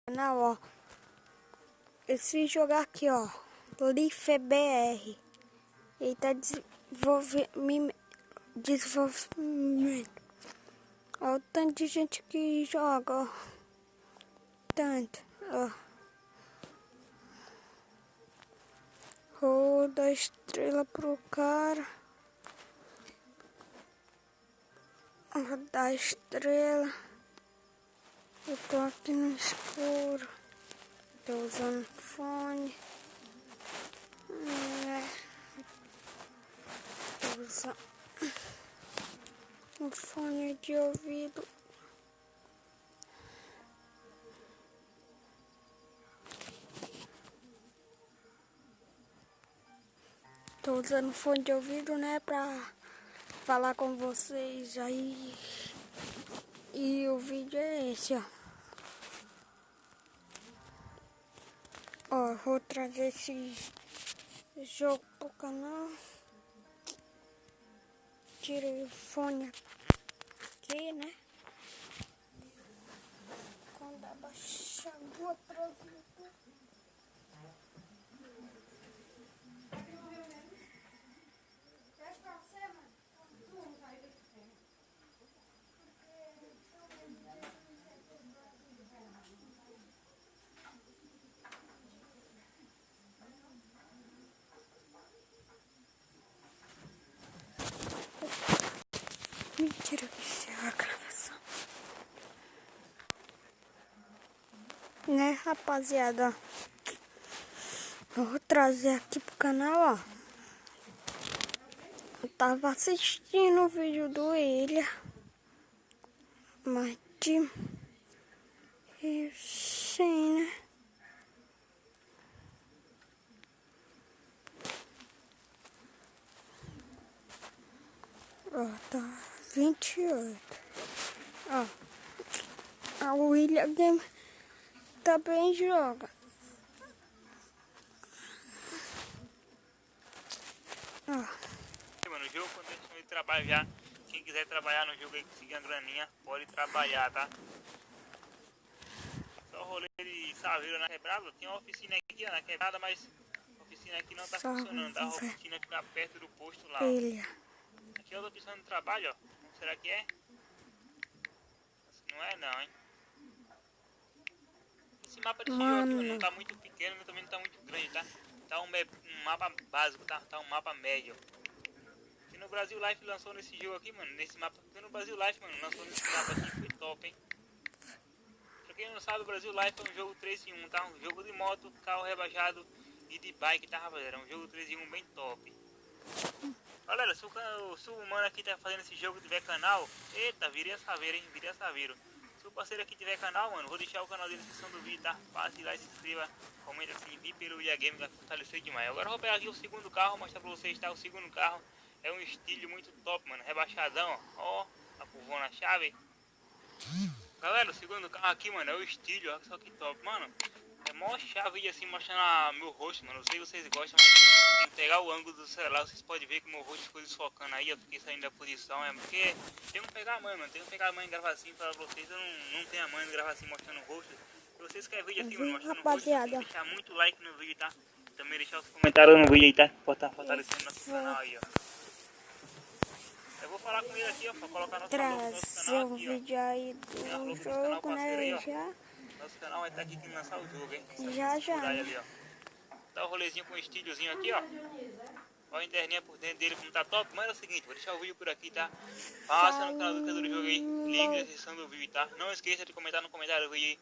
canal, ó. Esse jogo aqui, ó. LifeBR. Ele tá desenvolvimento. Olha o tanto de gente que joga, ó. Tanto, ó. Vou dar estrela pro cara. Vou dar estrela. Eu tô aqui no escuro. Tô usando fone. Tô usando um fone de ouvido. Tô usando fone de ouvido, né, pra falar com vocês aí. E o vídeo é esse, ó. Ó, vou trazer esse jogo pro canal. Tirei o fone aqui, né? Quando abaixar, vou trazer. Mentira que isso é a gravação. Né, rapaziada? Eu vou trazer aqui pro canal, ó. Eu tava assistindo o vídeo do Ilha. Mas e sim, né? Ó, tá 28. Ó. A William Game também joga. Mano, o jogo quando eles de trabalho já, quem quiser trabalhar no jogo aí, conseguir uma graninha, pode trabalhar, tá? Só o rolê de Saveiro na quebrada, tem uma oficina aqui ó, na quebrada, mas a oficina aqui não tá funcionando, tá? A oficina fica perto do posto lá, ó. Aqui é outra opção de trabalho, ó. Será que é? Não é não, hein? Esse mapa de jogo aqui, mano, não tá muito pequeno, mas também não tá muito grande, tá? Tá um mapa básico, tá? Tá um mapa médio. E no Brasil Life lançou nesse jogo aqui, mano, nesse mapa. Porque no Brasil Life, mano, lançou nesse mapa aqui, foi top, hein? Pra quem não sabe, o Brasil Life é um jogo 3 em 1, tá? Um jogo de moto, carro rebaixado e de bike, tá, rapaziada? É um jogo 3 em 1 bem top. Galera, se o humano aqui tá fazendo esse jogo tiver canal, eita, virei a saveira, hein? Virei a saveiro. Se o parceiro aqui tiver canal, mano, vou deixar o canal dele na descrição do vídeo, tá? Passe lá e se inscreva, comenta assim, vi pelo Ilha Game, vai fortalecer demais. Agora eu vou pegar aqui o segundo carro, mostrar pra vocês, tá? O segundo carro é um estilo muito top, mano, rebaixadão, ó, a curvona na chave. Galera, o segundo carro aqui, mano, é o estilo, olha só que top, mano. É mó chave assim, mostrando meu rosto, mano. Não sei se vocês gostam, mas tem que pegar o ângulo do celular. Vocês podem ver que o meu rosto ficou desfocando aí, eu fiquei saindo da posição. É porque tem que pegar a mãe, mano. Tem que pegar a mãe e gravar assim pra vocês. Eu não tenho a mãe de gravar assim mostrando o rosto. Se vocês querem vídeo assim, mano, mostrando o rosto, tem que deixar muito like no vídeo, tá? Também deixar os comentários no vídeo aí, tá? Pode estar fortalecendo nosso canal aí, ó. Eu vou falar com ele aqui, ó, pra colocar nosso canal aqui, ó. Vídeo aí do jogo, né? Aí, já. Nosso canal vai estar aqui quem lançar o jogo, hein? Já. Ali, ó. Tá o rolezinho com o estúdiozinho aqui, ó. Olha a internet por dentro dele como tá top. Mas é o seguinte, vou deixar o vídeo por aqui, tá? Passa no canal do Criador do Jogo aí. Link na descrição do vídeo, tá? Não esqueça de comentar no comentário do vídeo aí